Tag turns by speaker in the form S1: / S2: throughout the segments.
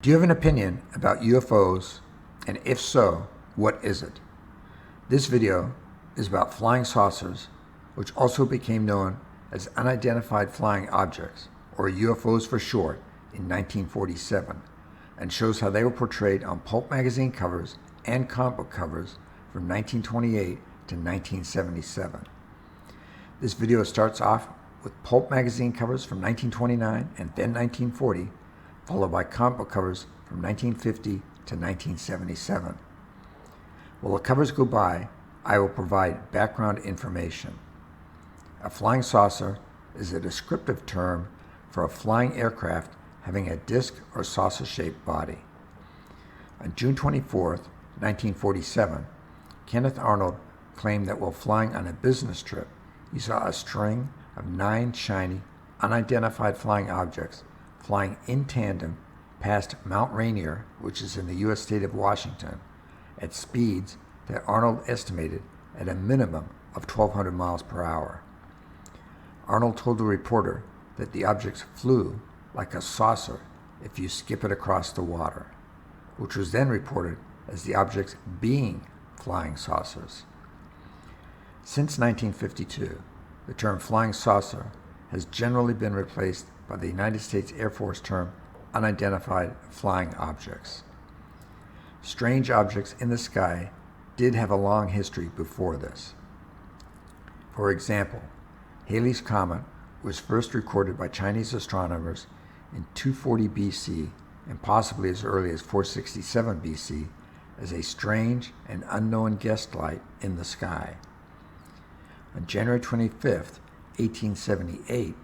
S1: Do you have an opinion about UFOs? And if so, what is it? This video is about flying saucers, which also became known as Unidentified Flying Objects, or UFOs for short, in 1947, and shows how they were portrayed on Pulp magazine covers and comic book covers from 1928 to 1977. This video starts off with Pulp magazine covers from 1929 and then 1940, followed by comic book covers from 1950 to 1977. While the covers go by, I will provide background information. A flying saucer is a descriptive term for a flying aircraft having a disc or saucer-shaped body. On June 24, 1947, Kenneth Arnold claimed that while flying on a business trip, he saw a string of 9 shiny, unidentified flying objects flying in tandem past Mount Rainier, which is in the U.S. state of Washington, at speeds that Arnold estimated at a minimum of 1,200 miles per hour. Arnold told the reporter that the objects flew like a saucer if you skip it across the water, which was then reported as the objects being flying saucers. Since 1952, the term flying saucer has generally been replaced by the United States Air Force term unidentified flying objects. Strange objects in the sky did have a long history before this. For example, Halley's Comet was first recorded by Chinese astronomers in 240 BC and possibly as early as 467 BC as a strange and unknown guest light in the sky. On January 25, 1878,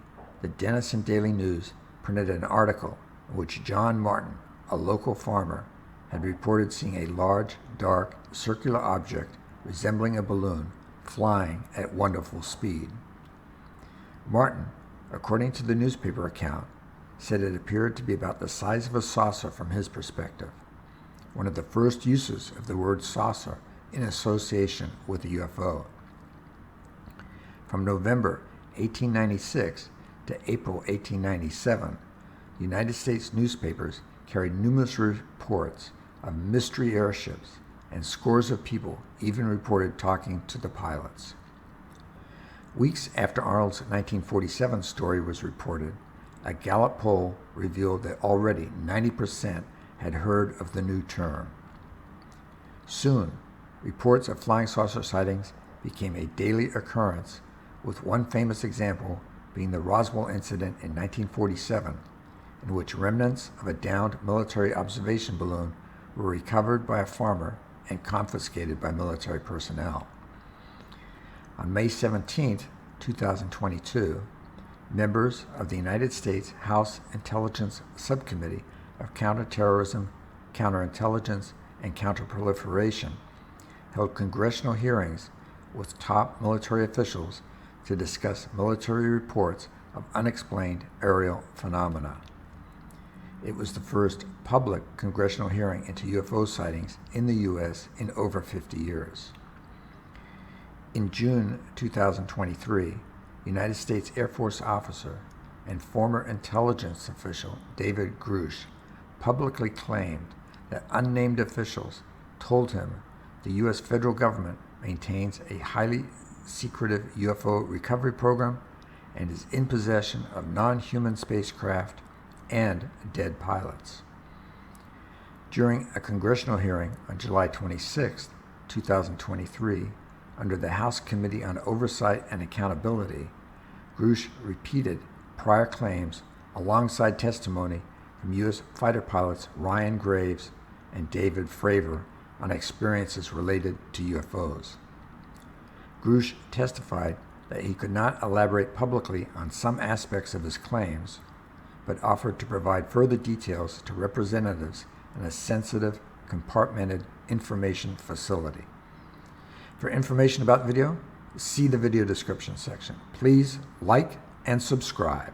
S1: the Denison Daily News printed an article in which John Martin, a local farmer, had reported seeing a large, dark, circular object resembling a balloon flying at wonderful speed. Martin, according to the newspaper account, said it appeared to be about the size of a saucer from his perspective, one of the first uses of the word saucer in association with a UFO. From November 1896 to April 1897, United States newspapers carried numerous reports of mystery airships, and scores of people even reported talking to the pilots. Weeks after Arnold's 1947 story was reported, a Gallup poll revealed that already 90% had heard of the new term. Soon, reports of flying saucer sightings became a daily occurrence, with one famous example being the Roswell incident in 1947, in which remnants of a downed military observation balloon were recovered by a farmer and confiscated by military personnel. On May 17, 2022, members of the United States House Intelligence Subcommittee of Counterterrorism, Counterintelligence, and Counterproliferation held congressional hearings with top military officials to discuss military reports of unexplained aerial phenomena. It was the first public congressional hearing into UFO sightings in the U.S. in over 50 years. In June 2023, United States Air Force officer and former intelligence official David Grush publicly claimed that unnamed officials told him the U.S. federal government maintains a highly secretive UFO recovery program and is in possession of non-human spacecraft and dead pilots. During a congressional hearing on July 26, 2023, under the House Committee on Oversight and Accountability, Grush repeated prior claims alongside testimony from U.S. fighter pilots Ryan Graves and David Fravor on experiences related to UFOs. Grush testified that he could not elaborate publicly on some aspects of his claims, but offered to provide further details to representatives in a sensitive, compartmented information facility. For information about the video, see the video description section. Please like and subscribe.